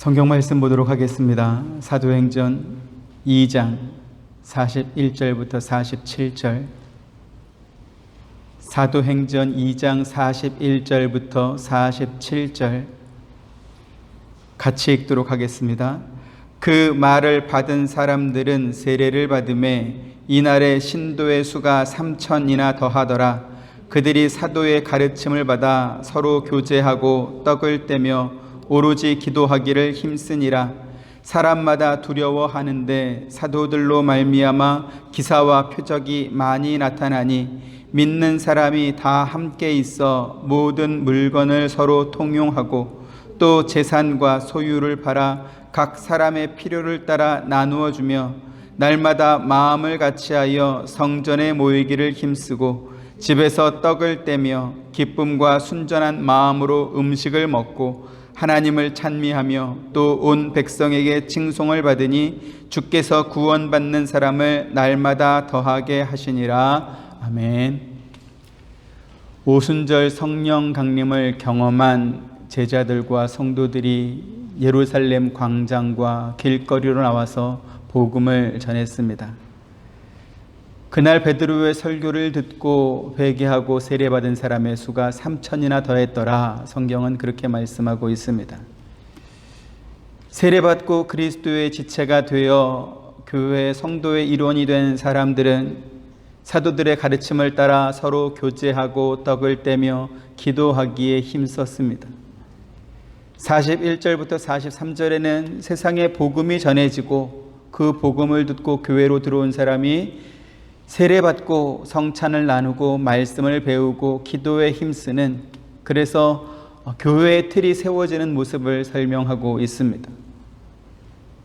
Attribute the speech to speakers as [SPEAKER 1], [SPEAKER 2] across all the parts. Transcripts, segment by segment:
[SPEAKER 1] 성경 말씀 보도록 하겠습니다. 사도행전 2장 41절부터 47절. 사도행전 2장 41절부터 47절 같이 읽도록 하겠습니다. 그 말을 받은 사람들은 세례를 받음에 이날에 신도의 수가 3,000이나 더하더라. 그들이 사도의 가르침을 받아 서로 교제하고 떡을 떼며 오로지 기도하기를 힘쓰니라. 사람마다 두려워하는데 사도들로 말미암아 기사와 표적이 많이 나타나니 믿는 사람이 다 함께 있어 모든 물건을 서로 통용하고 또 재산과 소유를 팔아 각 사람의 필요를 따라 나누어 주며 날마다 마음을 같이하여 성전에 모이기를 힘쓰고 집에서 떡을 떼며 기쁨과 순전한 마음으로 음식을 먹고 하나님을 찬미하며 또 온 백성에게 칭송을 받으니 주께서 구원받는 사람을 날마다 더하게 하시니라. 아멘. 오순절 성령 강림을 경험한 제자들과 성도들이 예루살렘 광장과 길거리로 나와서 복음을 전했습니다. 그날 베드로의 설교를 듣고 회개하고 세례받은 사람의 수가 3,000이나 더했더라. 성경은 그렇게 말씀하고 있습니다. 세례받고 그리스도의 지체가 되어 교회 성도의 일원이 된 사람들은 사도들의 가르침을 따라 서로 교제하고 떡을 떼며 기도하기에 힘썼습니다. 41절부터 43절에는 세상에 복음이 전해지고 그 복음을 듣고 교회로 들어온 사람이 세례받고 성찬을 나누고 말씀을 배우고 기도에 힘쓰는, 그래서 교회의 틀이 세워지는 모습을 설명하고 있습니다.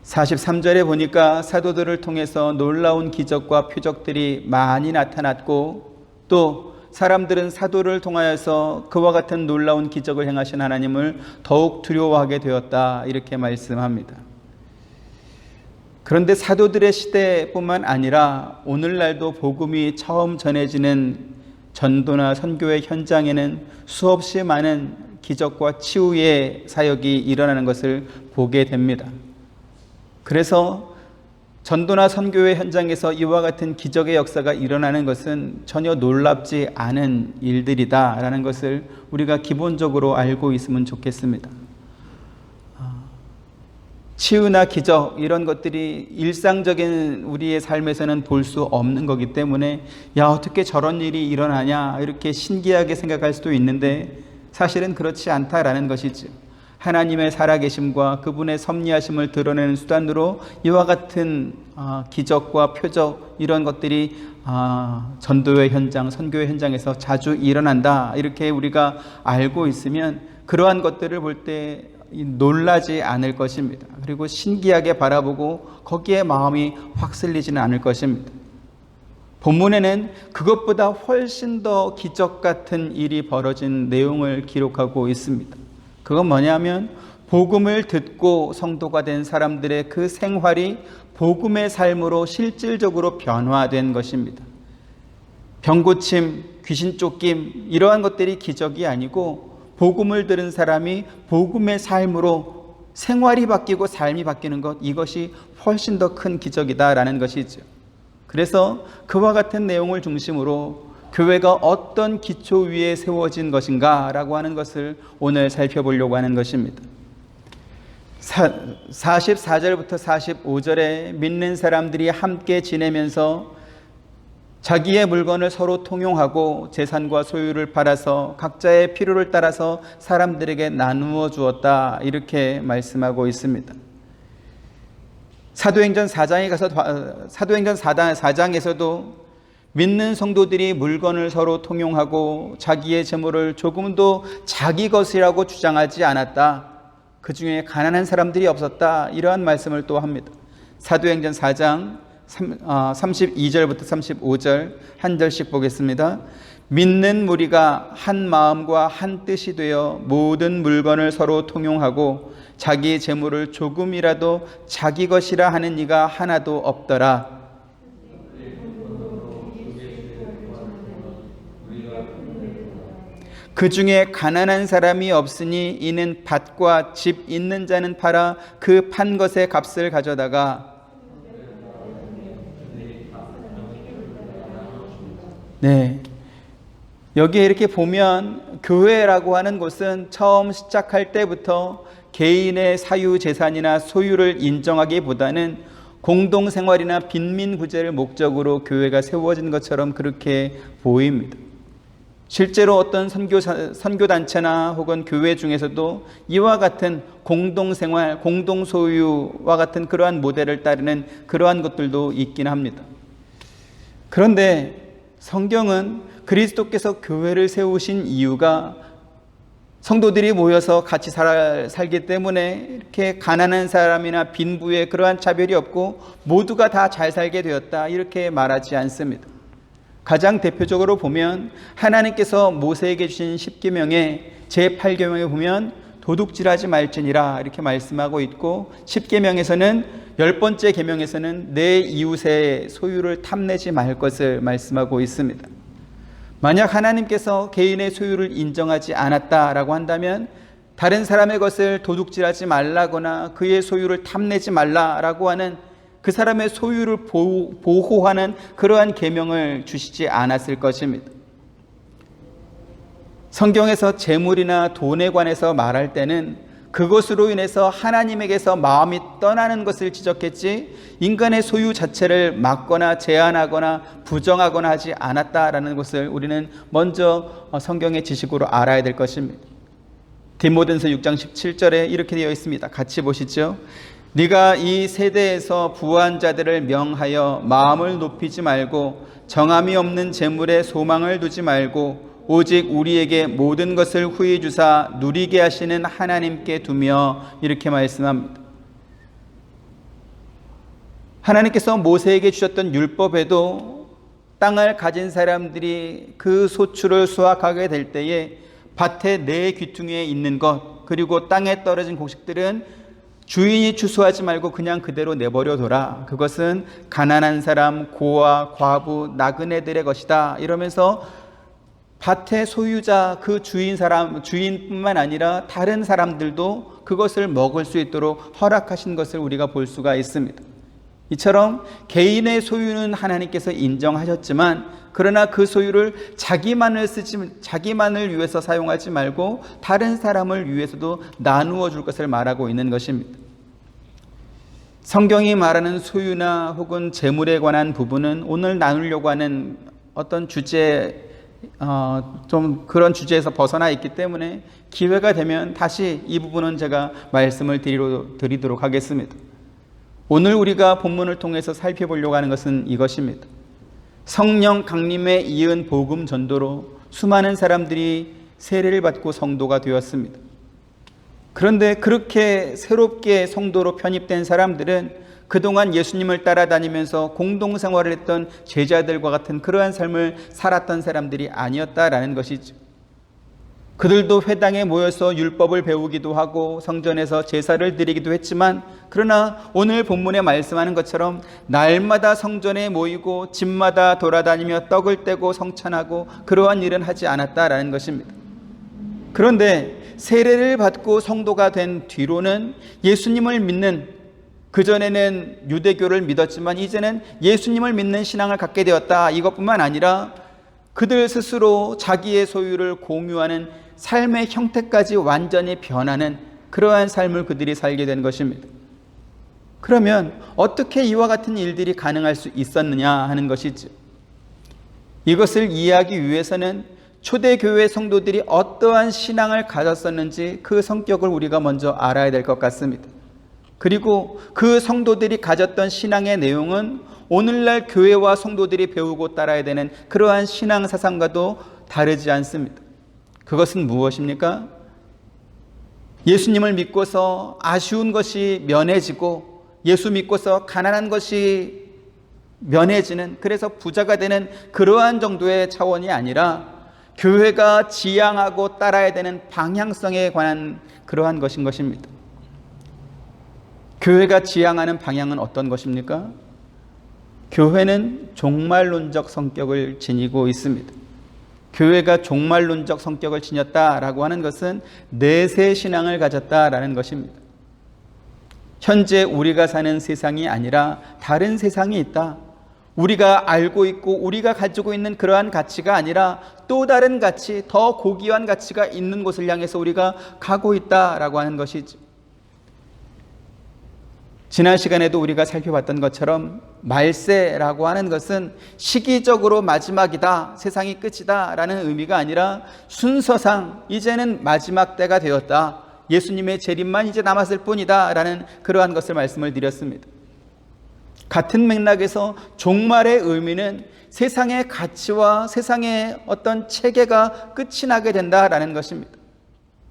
[SPEAKER 1] 43절에 보니까 사도들을 통해서 놀라운 기적과 표적들이 많이 나타났고 또 사람들은 사도를 통하여서 그와 같은 놀라운 기적을 행하신 하나님을 더욱 두려워하게 되었다, 이렇게 말씀합니다. 그런데 사도들의 시대뿐만 아니라 오늘날도 복음이 처음 전해지는 전도나 선교의 현장에는 수없이 많은 기적과 치유의 사역이 일어나는 것을 보게 됩니다. 그래서 전도나 선교의 현장에서 이와 같은 기적의 역사가 일어나는 것은 전혀 놀랍지 않은 일들이다라는 것을 우리가 기본적으로 알고 있으면 좋겠습니다. 치유나 기적, 이런 것들이 일상적인 우리의 삶에서는 볼 수 없는 거기 때문에 어떻게 저런 일이 일어나냐 이렇게 신기하게 생각할 수도 있는데 사실은 그렇지 않다라는 것이죠. 하나님의 살아계심과 그분의 섭리하심을 드러내는 수단으로 이와 같은 기적과 표적, 이런 것들이 전도의 현장, 선교의 현장에서 자주 일어난다, 이렇게 우리가 알고 있으면 그러한 것들을 볼 때 놀라지 않을 것입니다. 그리고 신기하게 바라보고 거기에 마음이 확 쓸리지는 않을 것입니다. 본문에는 그것보다 훨씬 더 기적 같은 일이 벌어진 내용을 기록하고 있습니다. 그건 뭐냐면 복음을 듣고 성도가 된 사람들의 그 생활이 복음의 삶으로 실질적으로 변화된 것입니다. 병고침, 귀신 쫓김, 이러한 것들이 기적이 아니고 복음을 들은 사람이 복음의 삶으로 생활이 바뀌고 삶이 바뀌는 것, 이것이 훨씬 더 큰 기적이다라는 것이죠. 그래서 그와 같은 내용을 중심으로 교회가 어떤 기초 위에 세워진 것인가 라고 하는 것을 오늘 살펴보려고 하는 것입니다. 44절부터 45절에 믿는 사람들이 함께 지내면서 자기의 물건을 서로 통용하고 재산과 소유를 팔아서 각자의 필요를 따라서 사람들에게 나누어 주었다, 이렇게 말씀하고 있습니다. 사도행전 4장에서도 믿는 성도들이 물건을 서로 통용하고 자기의 재물을 조금도 자기 것이라고 주장하지 않았다, 그 중에 가난한 사람들이 없었다, 이러한 말씀을 또 합니다. 사도행전 4장 32절부터 35절 한 절씩 보겠습니다. 믿는 무리가 한 마음과 한 뜻이 되어 모든 물건을 서로 통용하고 자기 재물을 조금이라도 자기 것이라 하는 이가 하나도 없더라. 그 중에 가난한 사람이 없으니 이는 밭과 집 있는 자는 팔아 그 판 것의 값을 가져다가 네. 여기에 이렇게 보면 교회라고 하는 곳은 처음 시작할 때부터 개인의 사유재산이나 소유를 인정하기보다는 공동생활이나 빈민구제를 목적으로 교회가 세워진 것처럼 그렇게 보입니다. 실제로 어떤 선교단체나 혹은 교회 중에서도 이와 같은 공동생활, 공동소유와 같은 그러한 모델을 따르는 그러한 것들도 있긴 합니다. 그런데 성경은 그리스도께서 교회를 세우신 이유가 성도들이 모여서 같이 살기 때문에 이렇게 가난한 사람이나 빈부의 그러한 차별이 없고 모두가 다 잘 살게 되었다 이렇게 말하지 않습니다. 가장 대표적으로 보면 하나님께서 모세에게 주신 10계명의 제8계명에 보면 도둑질하지 말지니라 이렇게 말씀하고 있고 10계명에서는 10번째 계명에서는 내 이웃의 소유를 탐내지 말 것을 말씀하고 있습니다. 만약 하나님께서 개인의 소유를 인정하지 않았다라고 한다면 다른 사람의 것을 도둑질하지 말라거나 그의 소유를 탐내지 말라라고 하는 그 사람의 소유를 보호하는 그러한 계명을 주시지 않았을 것입니다. 성경에서 재물이나 돈에 관해서 말할 때는 그것으로 인해서 하나님에게서 마음이 떠나는 것을 지적했지 인간의 소유 자체를 막거나 제한하거나 부정하거나 하지 않았다라는 것을 우리는 먼저 성경의 지식으로 알아야 될 것입니다. 디모데전서 6장 17절에 이렇게 되어 있습니다. 같이 보시죠. 네가 이 세대에서 부한 자들을 명하여 마음을 높이지 말고 정함이 없는 재물에 소망을 두지 말고 오직 우리에게 모든 것을 후히 주사 누리게 하시는 하나님께 두며 이렇게 말씀합니다. 하나님께서 모세에게 주셨던 율법에도 땅을 가진 사람들이 그 소출을 수확하게 될 때에 밭의 네 귀퉁이에 있는 것 그리고 땅에 떨어진 곡식들은 주인이 추수하지 말고 그냥 그대로 내버려둬라. 그것은 가난한 사람, 고아, 과부, 나그네들의 것이다. 이러면서 밭의 소유자 그 주인뿐만 아니라 다른 사람들도 그것을 먹을 수 있도록 허락하신 것을 우리가 볼 수가 있습니다. 이처럼 개인의 소유는 하나님께서 인정하셨지만 그러나 그 소유를 자기만을 위해서 사용하지 말고 다른 사람을 위해서도 나누어 줄 것을 말하고 있는 것입니다. 성경이 말하는 소유나 혹은 재물에 관한 부분은 오늘 나누려고 하는 어떤 좀 그런 주제에서 벗어나 있기 때문에 기회가 되면 다시 이 부분은 제가 말씀을 드리도록 하겠습니다. 오늘 우리가 본문을 통해서 살펴보려고 하는 것은 이것입니다. 성령 강림에 이은 복음 전도로 수많은 사람들이 세례를 받고 성도가 되었습니다. 그런데 그렇게 새롭게 성도로 편입된 사람들은 그동안 예수님을 따라다니면서 공동생활을 했던 제자들과 같은 그러한 삶을 살았던 사람들이 아니었다라는 것이죠. 그들도 회당에 모여서 율법을 배우기도 하고 성전에서 제사를 드리기도 했지만 그러나 오늘 본문에 말씀하는 것처럼 날마다 성전에 모이고 집마다 돌아다니며 떡을 떼고 성찬하고 그러한 일은 하지 않았다라는 것입니다. 그런데 세례를 받고 성도가 된 뒤로는 예수님을 믿는 그전에는 유대교를 믿었지만 이제는 예수님을 믿는 신앙을 갖게 되었다. 이것뿐만 아니라 그들 스스로 자기의 소유를 공유하는 삶의 형태까지 완전히 변하는 그러한 삶을 그들이 살게 된 것입니다. 그러면 어떻게 이와 같은 일들이 가능할 수 있었느냐 하는 것이죠. 이것을 이해하기 위해서는 초대교회 성도들이 어떠한 신앙을 가졌었는지 그 성격을 우리가 먼저 알아야 될 것 같습니다. 그리고 그 성도들이 가졌던 신앙의 내용은 오늘날 교회와 성도들이 배우고 따라야 되는 그러한 신앙 사상과도 다르지 않습니다. 그것은 무엇입니까? 예수님을 믿고서 아쉬운 것이 면해지고 예수 믿고서 가난한 것이 면해지는, 그래서 부자가 되는 그러한 정도의 차원이 아니라 교회가 지향하고 따라야 되는 방향성에 관한 그러한 것인 것입니다. 교회가 지향하는 방향은 어떤 것입니까? 교회는 종말론적 성격을 지니고 있습니다. 교회가 종말론적 성격을 지녔다라고 하는 것은 내세 신앙을 가졌다라는 것입니다. 현재 우리가 사는 세상이 아니라 다른 세상이 있다. 우리가 알고 있고 우리가 가지고 있는 그러한 가치가 아니라 또 다른 가치, 더 고귀한 가치가 있는 곳을 향해서 우리가 가고 있다라고 하는 것이지. 지난 시간에도 우리가 살펴봤던 것처럼 말세라고 하는 것은 시기적으로 마지막이다, 세상이 끝이다 라는 의미가 아니라 순서상 이제는 마지막 때가 되었다, 예수님의 재림만 이제 남았을 뿐이다 라는 그러한 것을 말씀을 드렸습니다. 같은 맥락에서 종말의 의미는 세상의 가치와 세상의 어떤 체계가 끝이 나게 된다라는 것입니다.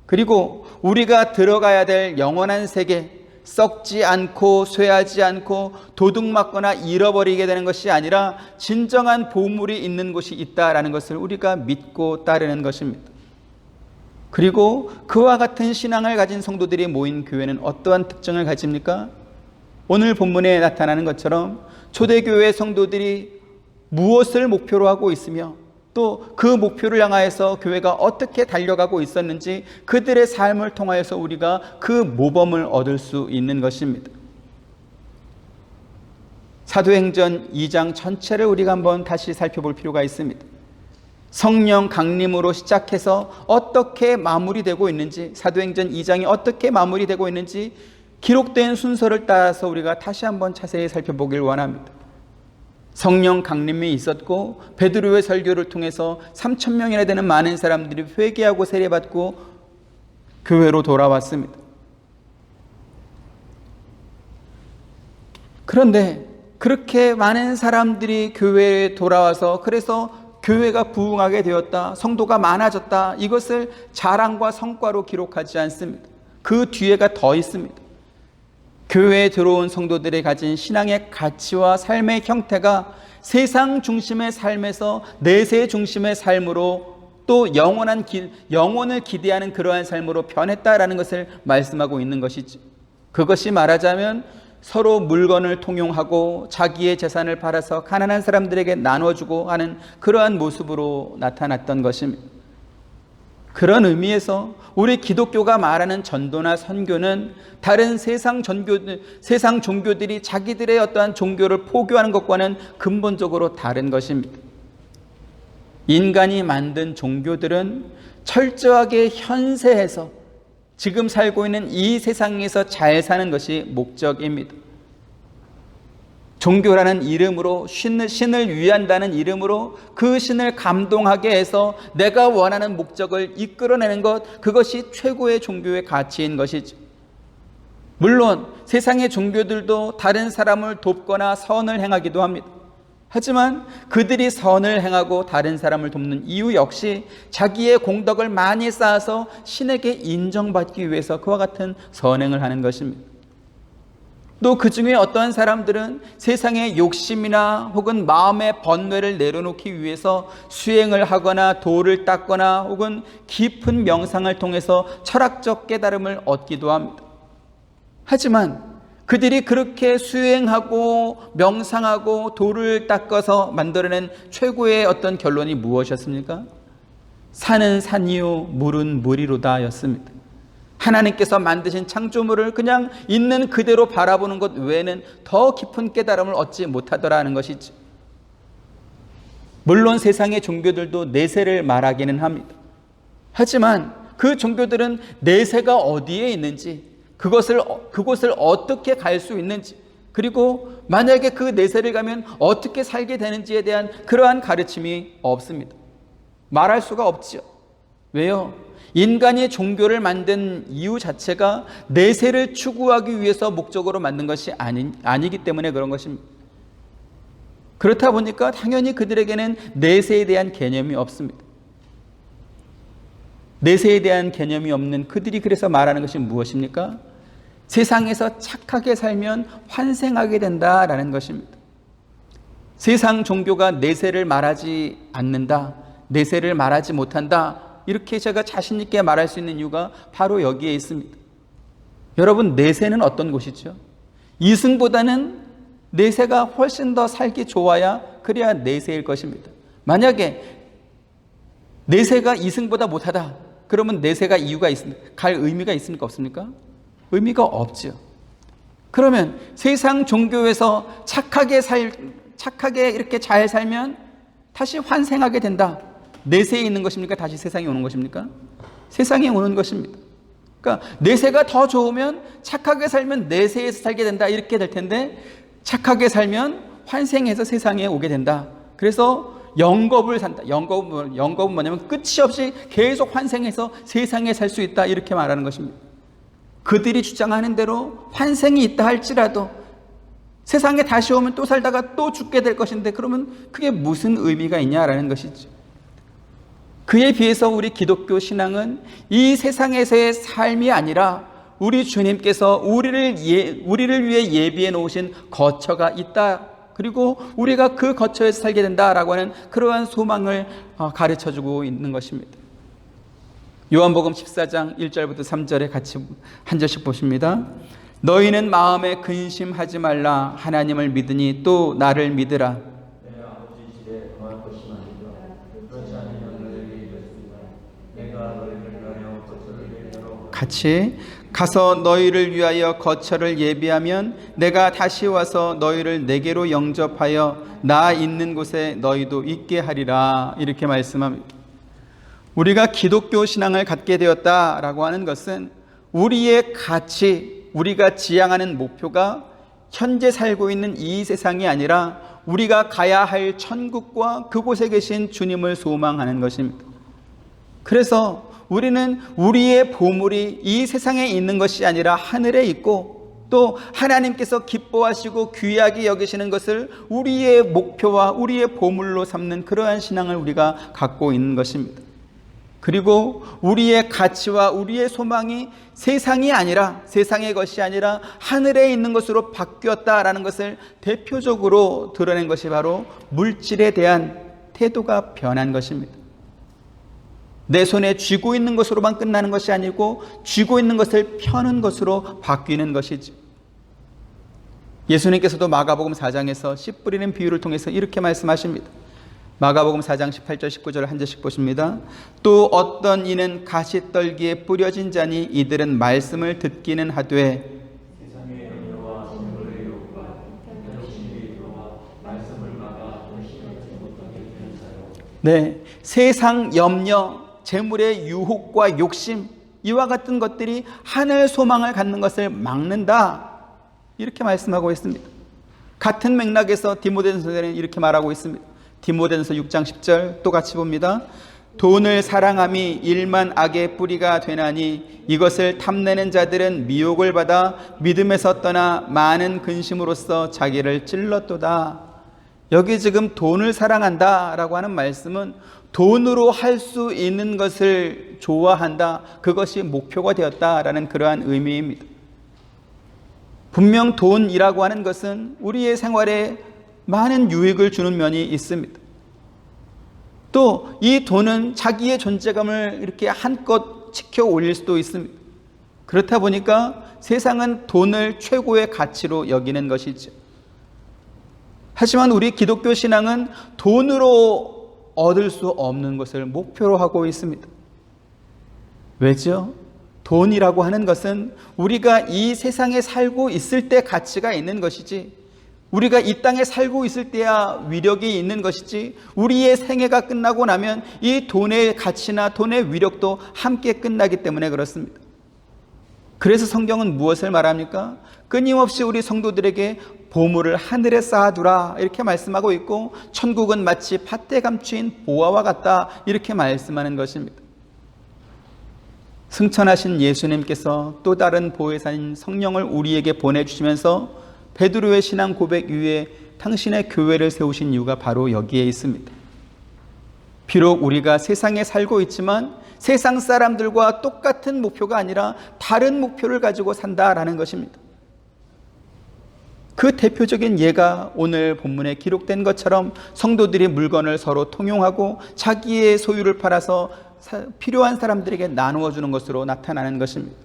[SPEAKER 1] 그리고 우리가 들어가야 될 영원한 세계, 썩지 않고 쇠하지 않고 도둑맞거나 잃어버리게 되는 것이 아니라 진정한 보물이 있는 곳이 있다라는 것을 우리가 믿고 따르는 것입니다. 그리고 그와 같은 신앙을 가진 성도들이 모인 교회는 어떠한 특징을 가집니까? 오늘 본문에 나타나는 것처럼 초대교회 성도들이 무엇을 목표로 하고 있으며 또 그 목표를 향하여서 교회가 어떻게 달려가고 있었는지 그들의 삶을 통하여서 우리가 그 모범을 얻을 수 있는 것입니다. 사도행전 2장 전체를 우리가 한번 다시 살펴볼 필요가 있습니다. 성령 강림으로 시작해서 어떻게 마무리되고 있는지, 사도행전 2장이 어떻게 마무리되고 있는지 기록된 순서를 따라서 우리가 다시 한번 자세히 살펴보길 원합니다. 성령 강림이 있었고 베드로의 설교를 통해서 3,000명이나 되는 많은 사람들이 회개하고 세례받고 교회로 돌아왔습니다. 그런데 그렇게 많은 사람들이 교회에 돌아와서 그래서 교회가 부흥하게 되었다, 성도가 많아졌다, 이것을 자랑과 성과로 기록하지 않습니다. 그 뒤에가 더 있습니다. 교회에 들어온 성도들이 가진 신앙의 가치와 삶의 형태가 세상 중심의 삶에서 내세 중심의 삶으로 또 영원을 기대하는 그러한 삶으로 변했다라는 것을 말씀하고 있는 것이지. 그것이 말하자면 서로 물건을 통용하고 자기의 재산을 팔아서 가난한 사람들에게 나눠주고 하는 그러한 모습으로 나타났던 것입니다. 그런 의미에서 우리 기독교가 말하는 전도나 선교는 다른 세상 종교들이 자기들의 어떠한 종교를 포교하는 것과는 근본적으로 다른 것입니다. 인간이 만든 종교들은 철저하게 현세에서 지금 살고 있는 이 세상에서 잘 사는 것이 목적입니다. 종교라는 이름으로 신을 위한다는 이름으로 그 신을 감동하게 해서 내가 원하는 목적을 이끌어내는 것, 그것이 최고의 종교의 가치인 것이죠. 물론 세상의 종교들도 다른 사람을 돕거나 선을 행하기도 합니다. 하지만 그들이 선을 행하고 다른 사람을 돕는 이유 역시 자기의 공덕을 많이 쌓아서 신에게 인정받기 위해서 그와 같은 선행을 하는 것입니다. 또 그 중에 어떠한 사람들은 세상의 욕심이나 혹은 마음의 번뇌를 내려놓기 위해서 수행을 하거나 도를 닦거나 혹은 깊은 명상을 통해서 철학적 깨달음을 얻기도 합니다. 하지만 그들이 그렇게 수행하고 명상하고 도를 닦아서 만들어낸 최고의 어떤 결론이 무엇이었습니까? 산은 산이요 물은 물이로다 였습니다. 하나님께서 만드신 창조물을 그냥 있는 그대로 바라보는 것 외에는 더 깊은 깨달음을 얻지 못하더라는 것이지. 물론 세상의 종교들도 내세를 말하기는 합니다. 하지만 그 종교들은 내세가 어디에 있는지, 그곳을 어떻게 갈 수 있는지, 그리고 만약에 그 내세를 가면 어떻게 살게 되는지에 대한 그러한 가르침이 없습니다. 말할 수가 없죠. 왜요? 인간이 종교를 만든 이유 자체가 내세를 추구하기 위해서 목적으로 만든 것이 아니기 때문에 그런 것입니다. 그렇다 보니까 당연히 그들에게는 내세에 대한 개념이 없습니다. 내세에 대한 개념이 없는 그들이 그래서 말하는 것이 무엇입니까? 세상에서 착하게 살면 환생하게 된다라는 것입니다. 세상 종교가 내세를 말하지 않는다, 내세를 말하지 못한다, 이렇게 제가 자신 있게 말할 수 있는 이유가 바로 여기에 있습니다. 여러분, 내세는 어떤 곳이죠? 이승보다는 내세가 훨씬 더 살기 좋아야 그래야 내세일 것입니다. 만약에 내세가 이승보다 못하다. 그러면 내세가 갈 의미가 있습니까? 없습니까? 의미가 없죠. 그러면 세상 종교에서 착하게 이렇게 잘 살면 다시 환생하게 된다. 내세에 있는 것입니까? 다시 세상에 오는 것입니까? 세상에 오는 것입니다. 그러니까 내세가 더 좋으면 착하게 살면 내세에서 살게 된다. 이렇게 될 텐데 착하게 살면 환생해서 세상에 오게 된다. 그래서 영겁을 산다. 영겁은 뭐냐면 끝이 없이 계속 환생해서 세상에 살 수 있다. 이렇게 말하는 것입니다. 그들이 주장하는 대로 환생이 있다 할지라도 세상에 다시 오면 또 살다가 또 죽게 될 것인데 그러면 그게 무슨 의미가 있냐라는 것이죠. 그에 비해서 우리 기독교 신앙은 이 세상에서의 삶이 아니라 우리 주님께서 우리를 위해 예비해 놓으신 거처가 있다. 그리고 우리가 그 거처에서 살게 된다라고 하는 그러한 소망을 가르쳐주고 있는 것입니다. 요한복음 14장 1절부터 3절에 같이 한 절씩 보십니다. 너희는 마음에 근심하지 말라. 하나님을 믿으니 또 나를 믿으라. 같이 가서 너희를 위하여 거처를 예비하면 내가 다시 와서 너희를 내게로 영접하여 나 있는 곳에 너희도 있게 하리라. 이렇게 말씀합니다. 우리가 기독교 신앙을 갖게 되었다라고 하는 것은 우리의 가치, 우리가 지향하는 목표가 현재 살고 있는 이 세상이 아니라 우리가 가야 할 천국과 그곳에 계신 주님을 소망하는 것입니다. 그래서 우리는 우리의 보물이 이 세상에 있는 것이 아니라 하늘에 있고 또 하나님께서 기뻐하시고 귀하게 여기시는 것을 우리의 목표와 우리의 보물로 삼는 그러한 신앙을 우리가 갖고 있는 것입니다. 그리고 우리의 가치와 우리의 소망이 세상이 아니라 세상의 것이 아니라 하늘에 있는 것으로 바뀌었다라는 것을 대표적으로 드러낸 것이 바로 물질에 대한 태도가 변한 것입니다. 내 손에 쥐고 있는 것으로만 끝나는 것이 아니고 쥐고 있는 것을 펴는 것으로 바뀌는 것이죠. 예수님께서도 마가복음 4장에서 씨 뿌리는 비유를 통해서 이렇게 말씀하십니다. 마가복음 4장 18절 19절 한 절씩 보십니다. 또 어떤 이는 가시떨기에 뿌려진 자니 이들은 말씀을 듣기는 하되 네, 세상 염려, 재물의 유혹과 욕심, 이와 같은 것들이 하늘 소망을 갖는 것을 막는다. 이렇게 말씀하고 있습니다. 같은 맥락에서 디모데전서에는 이렇게 말하고 있습니다. 디모데전서 6장 10절 또 같이 봅니다. 돈을 사랑함이 일만 악의 뿌리가 되나니 이것을 탐내는 자들은 미혹을 받아 믿음에서 떠나 많은 근심으로써 자기를 찔렀도다. 여기 지금 돈을 사랑한다라고 하는 말씀은 돈으로 할 수 있는 것을 좋아한다. 그것이 목표가 되었다라는 그러한 의미입니다. 분명 돈이라고 하는 것은 우리의 생활에 많은 유익을 주는 면이 있습니다. 또 이 돈은 자기의 존재감을 이렇게 한껏 치켜 올릴 수도 있습니다. 그렇다 보니까 세상은 돈을 최고의 가치로 여기는 것이죠. 하지만 우리 기독교 신앙은 돈으로 얻을 수 없는 것을 목표로 하고 있습니다. 왜죠? 돈이라고 하는 것은 우리가 이 세상에 살고 있을 때 가치가 있는 것이지, 우리가 이 땅에 살고 있을 때야 위력이 있는 것이지, 우리의 생애가 끝나고 나면 이 돈의 가치나 돈의 위력도 함께 끝나기 때문에 그렇습니다. 그래서 성경은 무엇을 말합니까? 끊임없이 우리 성도들에게 보물을 하늘에 쌓아두라 이렇게 말씀하고 있고, 천국은 마치 밭에 감추인 보화와 같다 이렇게 말씀하는 것입니다. 승천하신 예수님께서 또 다른 보혜사인 성령을 우리에게 보내주시면서 베드로의 신앙 고백 위에 당신의 교회를 세우신 이유가 바로 여기에 있습니다. 비록 우리가 세상에 살고 있지만 세상 사람들과 똑같은 목표가 아니라 다른 목표를 가지고 산다라는 것입니다. 그 대표적인 예가 오늘 본문에 기록된 것처럼 성도들이 물건을 서로 통용하고 자기의 소유를 팔아서 필요한 사람들에게 나누어 주는 것으로 나타나는 것입니다.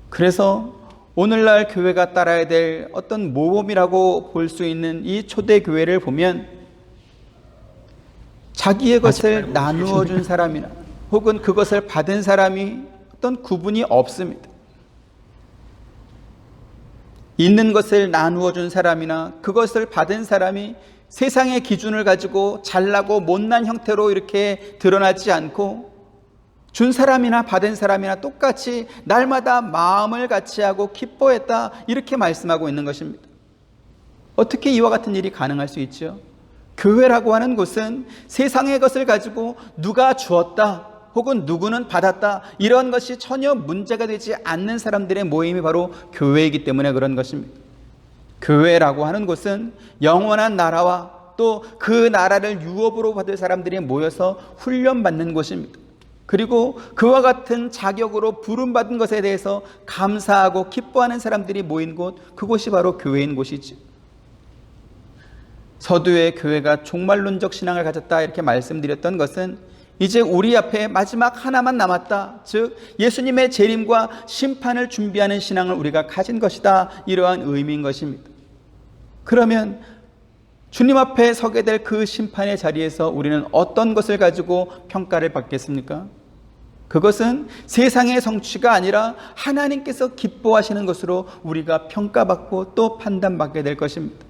[SPEAKER 1] 그래서 오늘날 교회가 따라야 될 어떤 모범이라고 볼 수 있는 이 초대교회를 보면 자기의 것을 나누어 준 사람이나 혹은 그것을 받은 사람이 어떤 구분이 없습니다. 있는 것을 나누어 준 사람이나 그것을 받은 사람이 세상의 기준을 가지고 잘나고 못난 형태로 이렇게 드러나지 않고 준 사람이나 받은 사람이나 똑같이 날마다 마음을 같이 하고 기뻐했다, 이렇게 말씀하고 있는 것입니다. 어떻게 이와 같은 일이 가능할 수 있죠? 교회라고 하는 곳은 세상의 것을 가지고 누가 주었다 혹은 누구는 받았다, 이런 것이 전혀 문제가 되지 않는 사람들의 모임이 바로 교회이기 때문에 그런 것입니다. 교회라고 하는 곳은 영원한 나라와 또 그 나라를 유업으로 받을 사람들이 모여서 훈련받는 곳입니다. 그리고 그와 같은 자격으로 부름받은 것에 대해서 감사하고 기뻐하는 사람들이 모인 곳, 그곳이 바로 교회인 곳이지. 서두에 교회가 종말론적 신앙을 가졌다 이렇게 말씀드렸던 것은 이제 우리 앞에 마지막 하나만 남았다, 즉 예수님의 재림과 심판을 준비하는 신앙을 우리가 가진 것이다, 이러한 의미인 것입니다. 그러면 주님 앞에 서게 될 그 심판의 자리에서 우리는 어떤 것을 가지고 평가를 받겠습니까? 그것은 세상의 성취가 아니라 하나님께서 기뻐하시는 것으로 우리가 평가받고 또 판단받게 될 것입니다.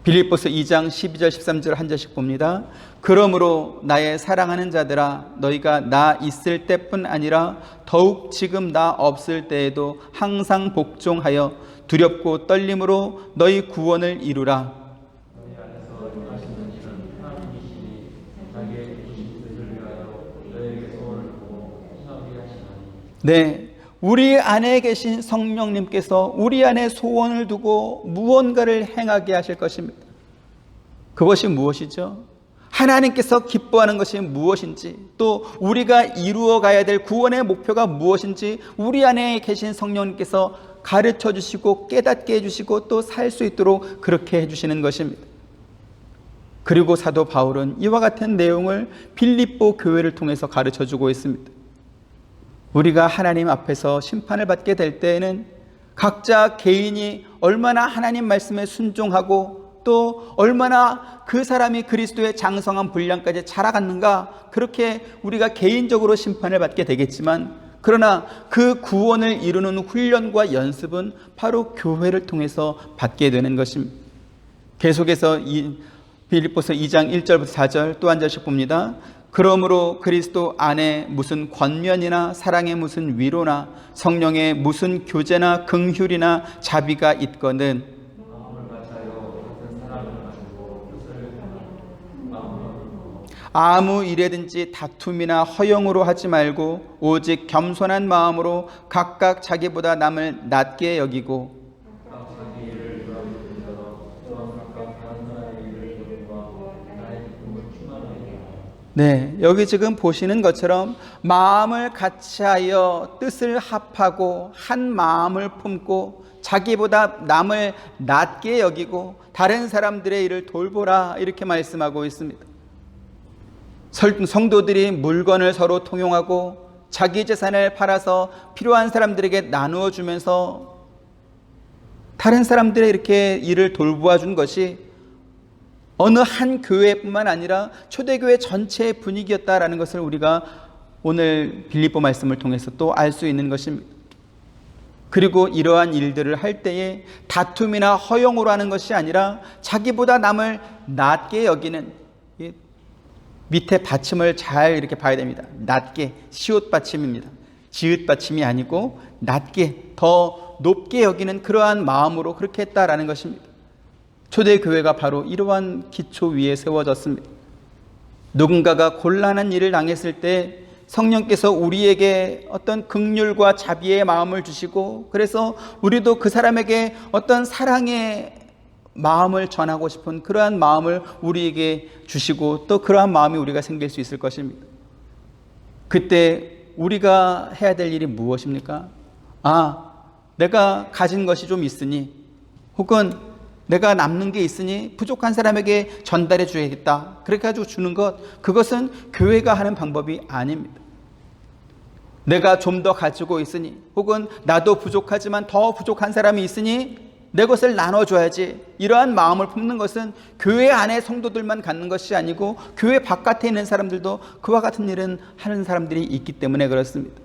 [SPEAKER 1] 빌립보서 2장 12절 13절 한 절씩 봅니다. 그러므로 나의 사랑하는 자들아, 너희가 나 있을 때뿐 아니라 더욱 지금 나 없을 때에도 항상 복종하여 두렵고 떨림으로 너희 구원을 이루라. 네, 우리 안에 계신 성령님께서 우리 안에 소원을 두고 무언가를 행하게 하실 것입니다. 그것이 무엇이죠? 하나님께서 기뻐하는 것이 무엇인지, 또 우리가 이루어 가야 될 구원의 목표가 무엇인지 우리 안에 계신 성령님께서 가르쳐 주시고 깨닫게 해주시고 또 살 수 있도록 그렇게 해주시는 것입니다. 그리고 사도 바울은 이와 같은 내용을 빌립보 교회를 통해서 가르쳐 주고 있습니다. 우리가 하나님 앞에서 심판을 받게 될 때에는 각자 개인이 얼마나 하나님 말씀에 순종하고 또 얼마나 그 사람이 그리스도의 장성한 분량까지 자라갔는가, 그렇게 우리가 개인적으로 심판을 받게 되겠지만, 그러나 그 구원을 이루는 훈련과 연습은 바로 교회를 통해서 받게 되는 것입니다. 계속해서 빌립보서 2장 1절부터 4절 또 한 절씩 봅니다. 그러므로 그리스도 안에 무슨 권면이나 사랑의 무슨 위로나 성령의 무슨 교제나 긍휼이나 자비가 있거든 아무 일에든지 다툼이나 허영으로 하지 말고 오직 겸손한 마음으로 각각 자기보다 남을 낮게 여기고 네, 여기 지금 보시는 것처럼 마음을 같이하여 뜻을 합하고 한 마음을 품고 자기보다 남을 낮게 여기고 다른 사람들의 일을 돌보라, 이렇게 말씀하고 있습니다. 성도들이 물건을 서로 통용하고 자기 재산을 팔아서 필요한 사람들에게 나누어 주면서 다른 사람들의 이렇게 일을 돌보아 준 것이 어느 한 교회뿐만 아니라 초대교회 전체의 분위기였다라는 것을 우리가 오늘 빌립보 말씀을 통해서 또 알 수 있는 것입니다. 그리고 이러한 일들을 할 때에 다툼이나 허용으로 하는 것이 아니라 자기보다 남을 낮게 여기는, 밑에 받침을 잘 이렇게 봐야 됩니다. 낮게, 시옷 받침입니다. 지읒 받침이 아니고 낮게, 더 높게 여기는 그러한 마음으로 그렇게 했다라는 것입니다. 초대교회가 바로 이러한 기초 위에 세워졌습니다. 누군가가 곤란한 일을 당했을 때 성령께서 우리에게 어떤 긍휼과 자비의 마음을 주시고, 그래서 우리도 그 사람에게 어떤 사랑의 마음을 전하고 싶은 그러한 마음을 우리에게 주시고 또 그러한 마음이 우리가 생길 수 있을 것입니다. 그때 우리가 해야 될 일이 무엇입니까? 내가 가진 것이 좀 있으니, 혹은 내가 남는 게 있으니 부족한 사람에게 전달해 줘야겠다, 그렇게 가지고 주는 것, 그것은 교회가 하는 방법이 아닙니다. 내가 좀 더 가지고 있으니, 혹은 나도 부족하지만 더 부족한 사람이 있으니 내 것을 나눠줘야지, 이러한 마음을 품는 것은 교회 안에 성도들만 갖는 것이 아니고 교회 바깥에 있는 사람들도 그와 같은 일은 하는 사람들이 있기 때문에 그렇습니다.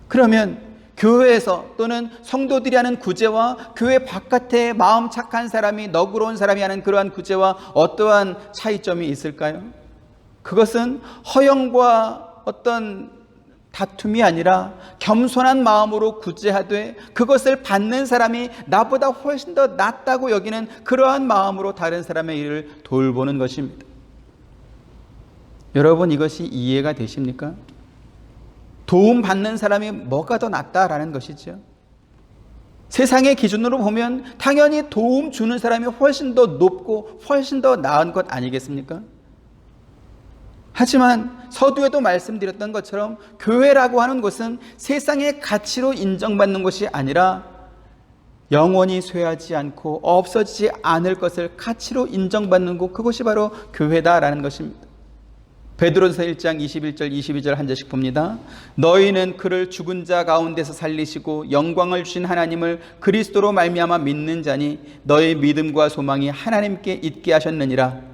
[SPEAKER 1] 그러면 교회에서 또는 성도들이 하는 구제와 교회 바깥에 마음 착한 사람이, 너그러운 사람이 하는 그러한 구제와 어떠한 차이점이 있을까요? 그것은 허영과 어떤 다툼이 아니라 겸손한 마음으로 구제하되 그것을 받는 사람이 나보다 훨씬 더 낫다고 여기는 그러한 마음으로 다른 사람의 일을 돌보는 것입니다. 여러분, 이것이 이해가 되십니까? 도움받는 사람이 뭐가 더 낫다라는 것이죠. 세상의 기준으로 보면 당연히 도움 주는 사람이 훨씬 더 높고 훨씬 더 나은 것 아니겠습니까? 하지만 서두에도 말씀드렸던 것처럼 교회라고 하는 것은 세상의 가치로 인정받는 것이 아니라 영원히 쇠하지 않고 없어지지 않을 것을 가치로 인정받는 곳, 그것이 바로 교회다라는 것입니다. 베드로서 1장 21절 22절 한 절씩 봅니다. 너희는 그를 죽은 자 가운데서 살리시고 영광을 주신 하나님을 그리스도로 말미암아 믿는 자니 너희 믿음과 소망이 하나님께 있게 하셨느니라.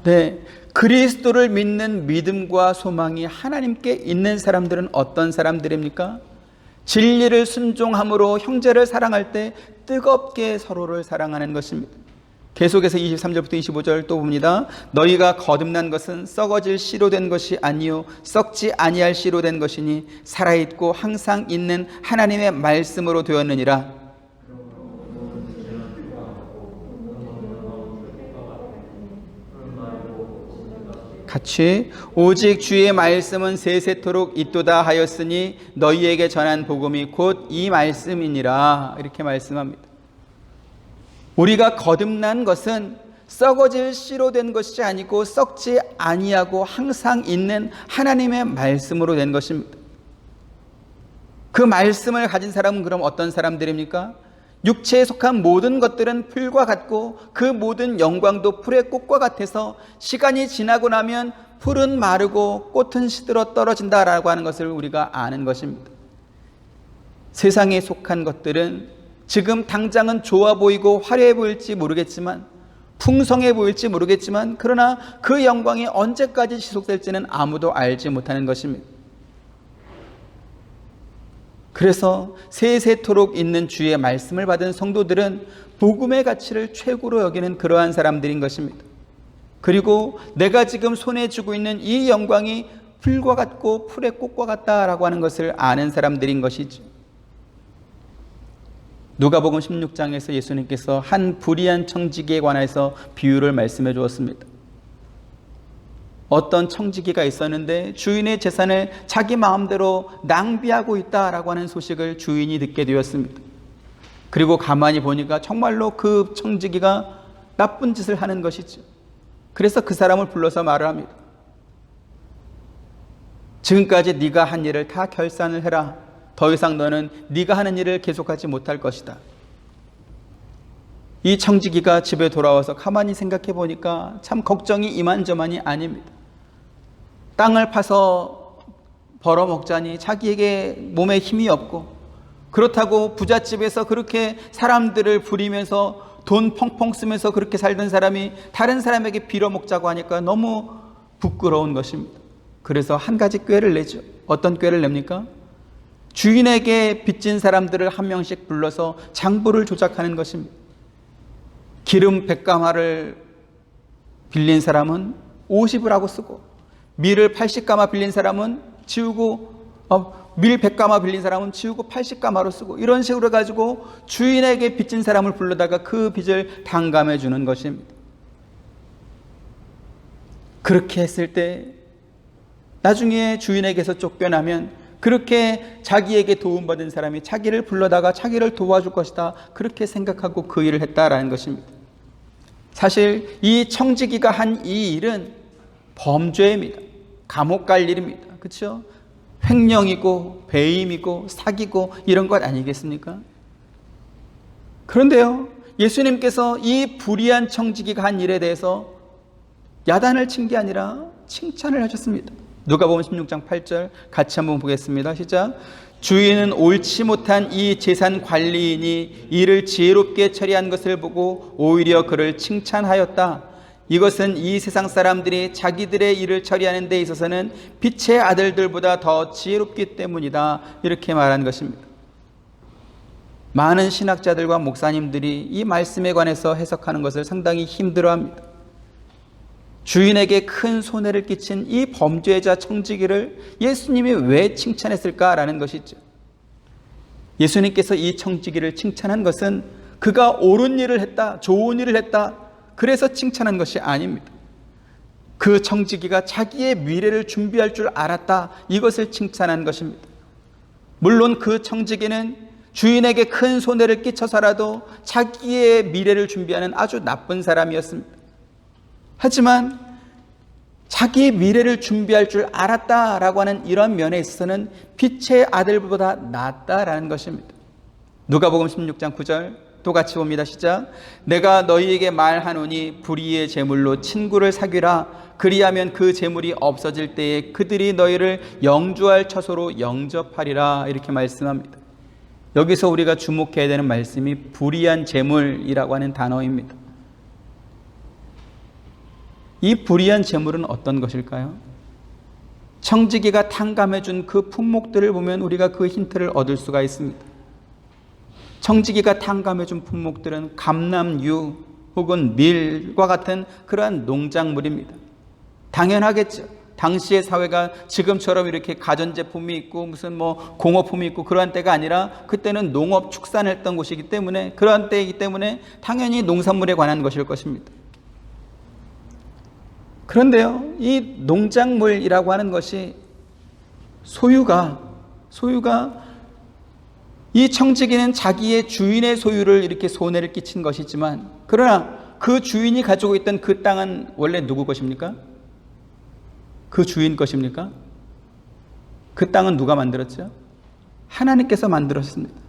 [SPEAKER 1] 네, 그리스도를 믿는 믿음과 소망이 하나님께 있는 사람들은 어떤 사람들입니까? 진리를 순종함으로 형제를 사랑할 때 뜨겁게 서로를 사랑하는 것입니다. 계속해서 23절부터 25절 또 봅니다. 너희가 거듭난 것은 썩어질 씨로 된 것이 아니요 썩지 아니할 씨로 된 것이니 살아있고 항상 있는 하나님의 말씀으로 되었느니라. 같이 오직 주의 말씀은 세세토록 있도다 하였으니 너희에게 전한 복음이 곧 이 말씀이니라. 이렇게 말씀합니다. 우리가 거듭난 것은 썩어질 씨로 된 것이 아니고 썩지 아니하고 항상 있는 하나님의 말씀으로 된 것입니다. 그 말씀을 가진 사람은 그럼 어떤 사람들입니까? 육체에 속한 모든 것들은 풀과 같고 그 모든 영광도 풀의 꽃과 같아서 시간이 지나고 나면 풀은 마르고 꽃은 시들어 떨어진다라고 하는 것을 우리가 아는 것입니다. 세상에 속한 것들은 지금 당장은 좋아 보이고 화려해 보일지 모르겠지만, 풍성해 보일지 모르겠지만, 그러나 그 영광이 언제까지 지속될지는 아무도 알지 못하는 것입니다. 그래서 세세토록 있는 주의 말씀을 받은 성도들은 복음의 가치를 최고로 여기는 그러한 사람들인 것입니다. 그리고 내가 지금 손에 쥐고 있는 이 영광이 풀과 같고 풀의 꽃과 같다라고 하는 것을 아는 사람들인 것이죠. 누가복음 16장에서 예수님께서 한 불의한 청지기에 관해서 비유를 말씀해 주었습니다. 어떤 청지기가 있었는데 주인의 재산을 자기 마음대로 낭비하고 있다라고 하는 소식을 주인이 듣게 되었습니다. 그리고 가만히 보니까 정말로 그 청지기가 나쁜 짓을 하는 것이죠. 그래서 그 사람을 불러서 말을 합니다. 지금까지 네가 한 일을 다 결산을 해라. 더 이상 너는 네가 하는 일을 계속하지 못할 것이다. 이 청지기가 집에 돌아와서 가만히 생각해 보니까 참 걱정이 이만저만이 아닙니다. 땅을 파서 벌어먹자니 자기에게 몸에 힘이 없고, 그렇다고 부잣집에서 그렇게 사람들을 부리면서 돈 펑펑 쓰면서 그렇게 살던 사람이 다른 사람에게 빌어먹자고 하니까 너무 부끄러운 것입니다. 그래서 한 가지 꾀를 내죠. 어떤 꾀를 냅니까? 주인에게 빚진 사람들을 한 명씩 불러서 장부를 조작하는 것입니다. 기름 100가마를 빌린 사람은 50을 하고 쓰고, 밀을 80가마 빌린 사람은 치우고, 밀 100가마 빌린 사람은 치우고 80가마로 쓰고, 이런 식으로 가지고 주인에게 빚진 사람을 불러다가 그 빚을 탕감해 주는 것입니다. 그렇게 했을 때 나중에 주인에게서 쫓겨나면 그렇게 자기에게 도움받은 사람이 자기를 불러다가 자기를 도와줄 것이다, 그렇게 생각하고 그 일을 했다라는 것입니다. 사실 이 청지기가 한 이 일은 범죄입니다. 감옥 갈 일입니다. 그렇죠? 횡령이고 배임이고 사기고 이런 것 아니겠습니까? 그런데요, 예수님께서 이 불의한 청지기가 한 일에 대해서 야단을 친 게 아니라 칭찬을 하셨습니다. 누가복음 16장 8절 같이 한번 보겠습니다. 시작. 주인은 옳지 못한 이 재산 관리인이 이를 지혜롭게 처리한 것을 보고 오히려 그를 칭찬하였다. 이것은 이 세상 사람들이 자기들의 일을 처리하는 데 있어서는 빛의 아들들보다 더 지혜롭기 때문이다. 이렇게 말한 것입니다. 많은 신학자들과 목사님들이 이 말씀에 관해서 해석하는 것을 상당히 힘들어합니다. 주인에게 큰 손해를 끼친 이 범죄자 청지기를 예수님이 왜 칭찬했을까라는 것이죠. 예수님께서 이 청지기를 칭찬한 것은 그가 옳은 일을 했다, 좋은 일을 했다, 그래서 칭찬한 것이 아닙니다. 그 청지기가 자기의 미래를 준비할 줄 알았다, 이것을 칭찬한 것입니다. 물론 그 청지기는 주인에게 큰 손해를 끼쳐서라도 자기의 미래를 준비하는 아주 나쁜 사람이었습니다. 하지만 자기의 미래를 준비할 줄 알았다라고 하는 이런 면에 있어서는 빛의 아들보다 낫다라는 것입니다. 누가복음 16장 9절 또 같이 봅니다. 시작. 내가 너희에게 말하노니 불의의 제물로 친구를 사귀라. 그리하면 그 제물이 없어질 때에 그들이 너희를 영주할 처소로 영접하리라. 이렇게 말씀합니다. 여기서 우리가 주목해야 되는 말씀이 불의한 제물이라고 하는 단어입니다. 이 불의한 제물은 어떤 것일까요? 청지기가 탕감해준 그 품목들을 보면 우리가 그 힌트를 얻을 수가 있습니다. 청지기가 탕감해준 품목들은 감람유 혹은 밀과 같은 그러한 농작물입니다. 당연하겠죠. 당시의 사회가 지금처럼 이렇게 가전제품이 있고 무슨 공업품이 있고 그러한 때가 아니라 그때는 농업 축산을 했던 곳이기 때문에 그러한 때이기 때문에 당연히 농산물에 관한 것일 것입니다. 그런데요, 이 농작물이라고 하는 것이 소유가 이 청지기는 자기의 주인의 소유를 이렇게 손해를 끼친 것이지만 그러나 그 주인이 가지고 있던 그 땅은 원래 누구 것입니까? 그 주인 것입니까? 그 땅은 누가 만들었죠? 하나님께서 만들었습니다.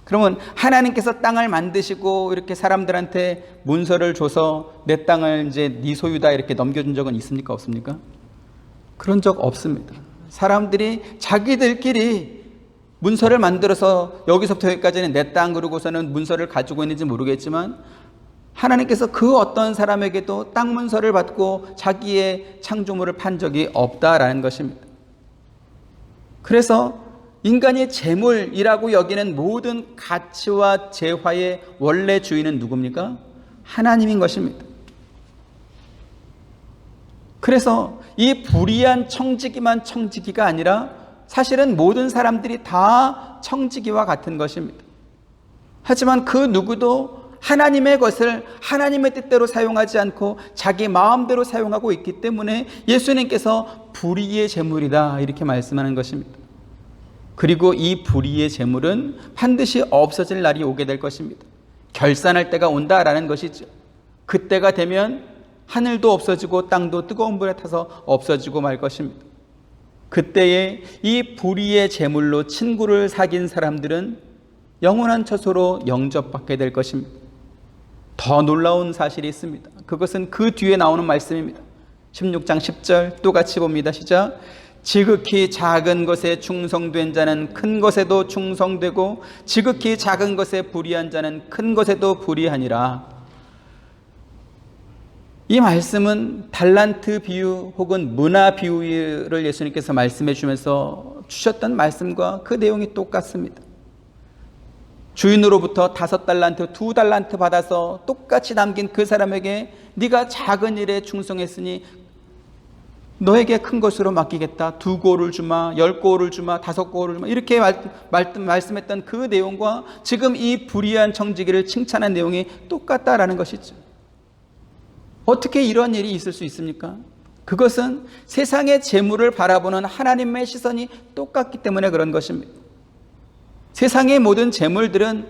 [SPEAKER 1] 그러면 하나님께서 땅을 만드시고 이렇게 사람들한테 문서를 줘서 내 땅을 이제 네 소유다 이렇게 넘겨준 적은 있습니까? 없습니까? 그런 적 없습니다. 사람들이 자기들끼리 문서를 만들어서 여기서부터 여기까지는 내 땅 그러고서는 문서를 가지고 있는지 모르겠지만 하나님께서 그 어떤 사람에게도 땅 문서를 받고 자기의 창조물을 판 적이 없다라는 것입니다. 그래서 인간이 재물이라고 여기는 모든 가치와 재화의 원래 주인은 누굽니까? 하나님인 것입니다. 그래서 이 불의한 청지기만 청지기가 아니라 사실은 모든 사람들이 다 청지기와 같은 것입니다. 하지만 그 누구도 하나님의 것을 하나님의 뜻대로 사용하지 않고 자기 마음대로 사용하고 있기 때문에 예수님께서 불의의 재물이다 이렇게 말씀하는 것입니다. 그리고 이 불의의 재물은 반드시 없어질 날이 오게 될 것입니다. 결산할 때가 온다라는 것이죠. 그때가 되면 하늘도 없어지고 땅도 뜨거운 불에 타서 없어지고 말 것입니다. 그때에 이 불의의 재물로 친구를 사귄 사람들은 영원한 처소로 영접받게 될 것입니다. 더 놀라운 사실이 있습니다. 그것은 그 뒤에 나오는 말씀입니다. 16장 10절 또 같이 봅니다. 시작. 지극히 작은 것에 충성된 자는 큰 것에도 충성되고 지극히 작은 것에 불의한 자는 큰 것에도 불의하니라. 이 말씀은 달란트 비유 혹은 문화 비유를 예수님께서 말씀해 주면서 주셨던 말씀과 그 내용이 똑같습니다. 주인으로부터 5달란트, 2달란트 받아서 똑같이 남긴 그 사람에게 네가 작은 일에 충성했으니 너에게 큰 것으로 맡기겠다. 2고를 주마, 10고를 주마, 5고를 주마 이렇게 말씀했던 그 내용과 지금 이 불의한 청지기를 칭찬한 내용이 똑같다라는 것이죠. 어떻게 이런 일이 있을 수 있습니까? 그것은 세상의 재물을 바라보는 하나님의 시선이 똑같기 때문에 그런 것입니다. 세상의 모든 재물들은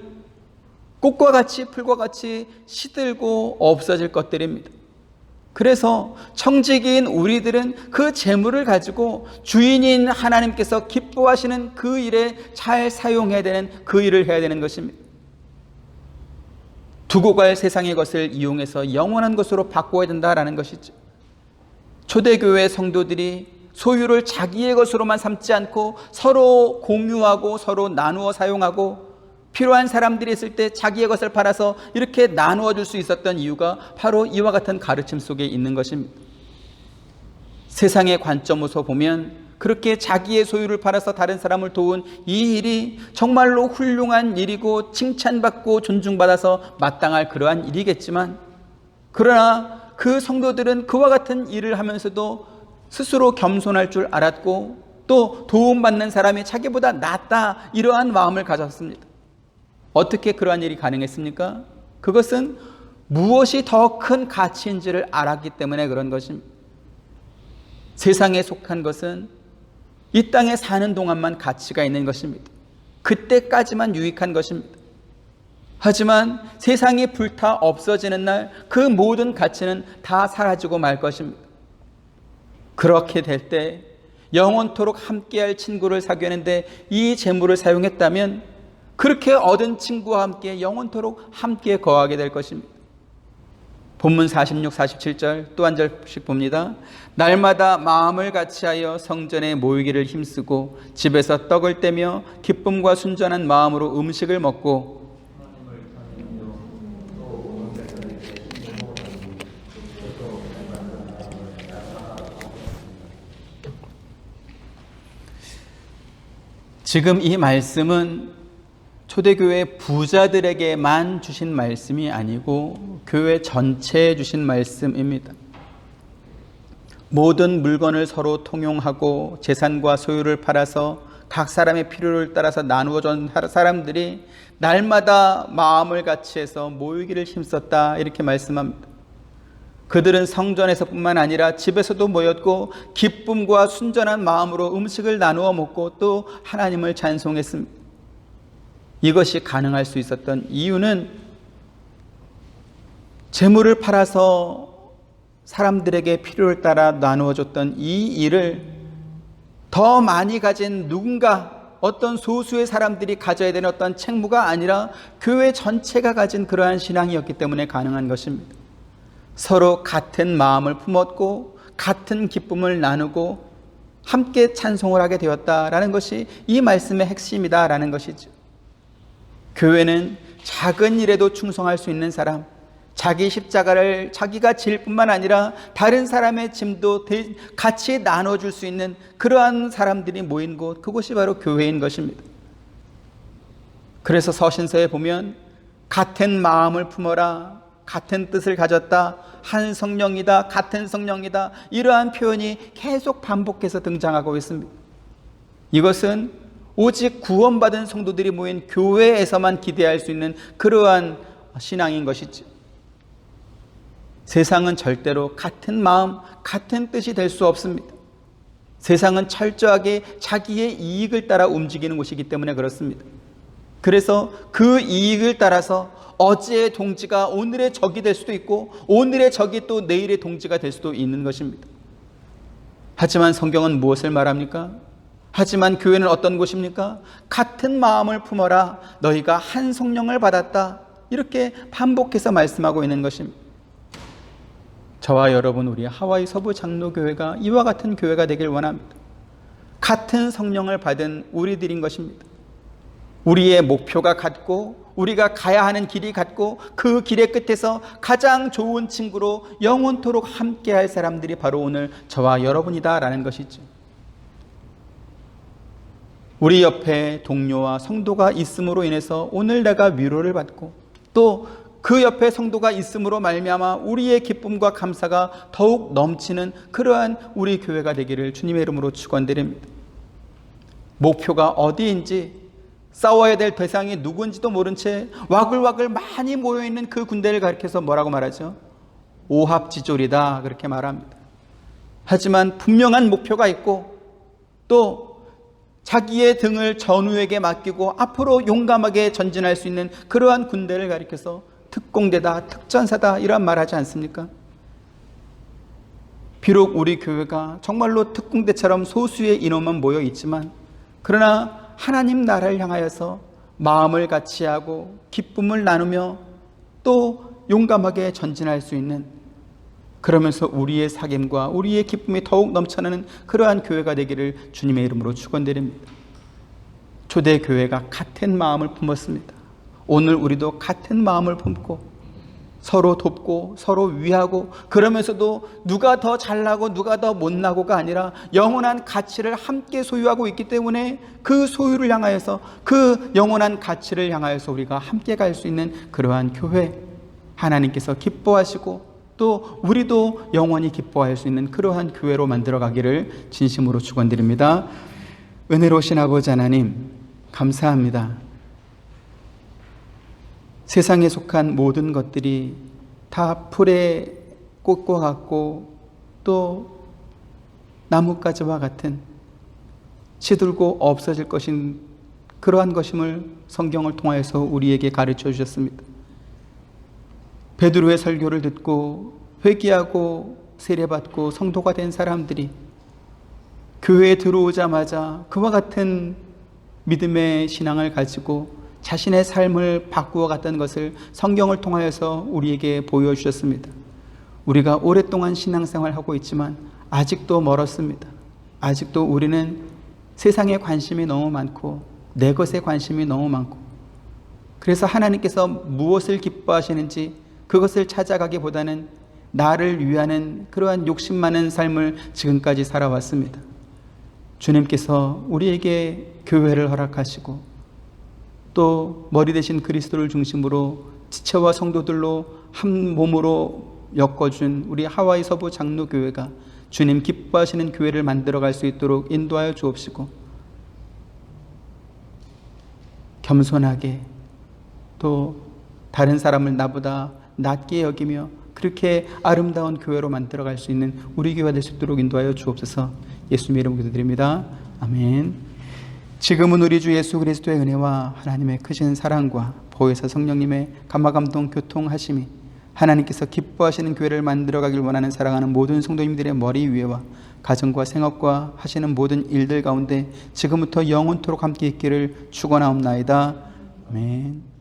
[SPEAKER 1] 꽃과 같이 풀과 같이 시들고 없어질 것들입니다. 그래서 청지기인 우리들은 그 재물을 가지고 주인인 하나님께서 기뻐하시는 그 일에 잘 사용해야 되는 그 일을 해야 되는 것입니다. 두고 갈 세상의 것을 이용해서 영원한 것으로 바꿔야 된다라는 것이죠. 초대교회 성도들이 소유를 자기의 것으로만 삼지 않고 서로 공유하고 서로 나누어 사용하고 필요한 사람들이 있을 때 자기의 것을 팔아서 이렇게 나누어 줄 수 있었던 이유가 바로 이와 같은 가르침 속에 있는 것입니다. 세상의 관점에서 보면 그렇게 자기의 소유를 팔아서 다른 사람을 도운 이 일이 정말로 훌륭한 일이고 칭찬받고 존중받아서 마땅할 그러한 일이겠지만, 그러나 그 성도들은 그와 같은 일을 하면서도 스스로 겸손할 줄 알았고 또 도움받는 사람이 자기보다 낫다, 이러한 마음을 가졌습니다. 어떻게 그러한 일이 가능했습니까? 그것은 무엇이 더 큰 가치인지를 알았기 때문에 그런 것입니다. 세상에 속한 것은 이 땅에 사는 동안만 가치가 있는 것입니다. 그때까지만 유익한 것입니다. 하지만 세상이 불타 없어지는 날 그 모든 가치는 다 사라지고 말 것입니다. 그렇게 될 때 영원토록 함께할 친구를 사귀는데 이 재물을 사용했다면 그렇게 얻은 친구와 함께 영원토록 함께 거하게 될 것입니다. 본문 46, 47절 또 한 절씩 봅니다. 날마다 마음을 같이하여 성전에 모이기를 힘쓰고 집에서 떡을 떼며 기쁨과 순전한 마음으로 음식을 먹고 지금 이 말씀은 초대교회 부자들에게만 주신 말씀이 아니고 교회 전체에 주신 말씀입니다. 모든 물건을 서로 통용하고 재산과 소유를 팔아서 각 사람의 필요를 따라서 나누어 준 사람들이 날마다 마음을 같이해서 모이기를 힘썼다, 이렇게 말씀합니다. 그들은 성전에서뿐만 아니라 집에서도 모였고 기쁨과 순전한 마음으로 음식을 나누어 먹고 또 하나님을 찬송했습니다. 이것이 가능할 수 있었던 이유는 재물을 팔아서 사람들에게 필요를 따라 나누어줬던 이 일을 더 많이 가진 누군가, 어떤 소수의 사람들이 가져야 되는 어떤 책무가 아니라 교회 전체가 가진 그러한 신앙이었기 때문에 가능한 것입니다. 서로 같은 마음을 품었고 같은 기쁨을 나누고 함께 찬송을 하게 되었다라는 것이 이 말씀의 핵심이다라는 것이죠. 교회는 작은 일에도 충성할 수 있는 사람, 자기 십자가를 자기가 질 뿐만 아니라 다른 사람의 짐도 같이 나눠줄 수 있는 그러한 사람들이 모인 곳, 그곳이 바로 교회인 것입니다. 그래서 서신서에 보면 같은 마음을 품어라, 같은 뜻을 가졌다, 한 성령이다, 같은 성령이다, 이러한 표현이 계속 반복해서 등장하고 있습니다. 이것은 오직 구원받은 성도들이 모인 교회에서만 기대할 수 있는 그러한 신앙인 것이죠. 세상은 절대로 같은 마음, 같은 뜻이 될 수 없습니다. 세상은 철저하게 자기의 이익을 따라 움직이는 곳이기 때문에 그렇습니다. 그래서 그 이익을 따라서 어제의 동지가 오늘의 적이 될 수도 있고 오늘의 적이 또 내일의 동지가 될 수도 있는 것입니다. 하지만 성경은 무엇을 말합니까? 하지만 교회는 어떤 곳입니까? 같은 마음을 품어라, 너희가 한 성령을 받았다, 이렇게 반복해서 말씀하고 있는 것입니다. 저와 여러분, 우리 하와이 서부 장로교회가 이와 같은 교회가 되길 원합니다. 같은 성령을 받은 우리들인 것입니다. 우리의 목표가 같고 우리가 가야 하는 길이 같고 그 길의 끝에서 가장 좋은 친구로 영원토록 함께할 사람들이 바로 오늘 저와 여러분이다라는 것이죠. 우리 옆에 동료와 성도가 있음으로 인해서 오늘 내가 위로를 받고 또 그 옆에 성도가 있음으로 말미암아 우리의 기쁨과 감사가 더욱 넘치는 그러한 우리 교회가 되기를 주님의 이름으로 축원드립니다. 목표가 어디인지, 싸워야 될 대상이 누군지도 모른 채 와글와글 많이 모여있는 그 군대를 가리켜서 뭐라고 말하죠? 오합지졸이다, 그렇게 말합니다. 하지만 분명한 목표가 있고 또 자기의 등을 전우에게 맡기고 앞으로 용감하게 전진할 수 있는 그러한 군대를 가리켜서 특공대다, 특전사다, 이런 말하지 않습니까? 비록 우리 교회가 정말로 특공대처럼 소수의 인원만 모여 있지만 그러나 하나님 나라를 향하여서 마음을 같이하고 기쁨을 나누며 또 용감하게 전진할 수 있는 그러면서 우리의 사귐과 우리의 기쁨이 더욱 넘쳐나는 그러한 교회가 되기를 주님의 이름으로 축원드립니다. 초대교회가 같은 마음을 품었습니다. 오늘 우리도 같은 마음을 품고 서로 돕고 서로 위하고, 그러면서도 누가 더 잘나고 누가 더 못나고가 아니라 영원한 가치를 함께 소유하고 있기 때문에 그 소유를 향하여서, 그 영원한 가치를 향하여서 우리가 함께 갈 수 있는 그러한 교회, 하나님께서 기뻐하시고 또 우리도 영원히 기뻐할 수 있는 그러한 교회로 만들어 가기를 진심으로 축원드립니다. 은혜로우신 아버지 하나님, 감사합니다. 세상에 속한 모든 것들이 다 풀의 꽃과 같고 또 나뭇가지와 같은 시들고 없어질 것인 그러한 것임을 성경을 통하여서 우리에게 가르쳐 주셨습니다. 베드로의 설교를 듣고 회개하고 세례받고 성도가 된 사람들이 교회에 들어오자마자 그와 같은 믿음의 신앙을 가지고 자신의 삶을 바꾸어 갔다는 것을 성경을 통하여서 우리에게 보여주셨습니다. 우리가 오랫동안 신앙생활을 하고 있지만 아직도 멀었습니다. 아직도 우리는 세상에 관심이 너무 많고 내 것에 관심이 너무 많고, 그래서 하나님께서 무엇을 기뻐하시는지 그것을 찾아가기보다는 나를 위하는 그러한 욕심 많은 삶을 지금까지 살아왔습니다. 주님께서 우리에게 교회를 허락하시고 또 머리 대신 그리스도를 중심으로 지체와 성도들로 한 몸으로 엮어준 우리 하와이 서부 장로교회가 주님 기뻐하시는 교회를 만들어갈 수 있도록 인도하여 주옵시고, 겸손하게 또 다른 사람을 나보다 낮게 여기며 그렇게 아름다운 교회로 만들어갈 수 있는 우리 교회가 될 수 있도록 인도하여 주옵소서. 예수님의 이름으로 기도드립니다. 아멘. 지금은 우리 주 예수 그리스도의 은혜와 하나님의 크신 사랑과 보혜사 성령님의 감화감동 교통하심이, 하나님께서 기뻐하시는 교회를 만들어가길 원하는 사랑하는 모든 성도님들의 머리 위에와 가정과 생업과 하시는 모든 일들 가운데 지금부터 영원토록 함께 있기를 축원하옵나이다. 아멘.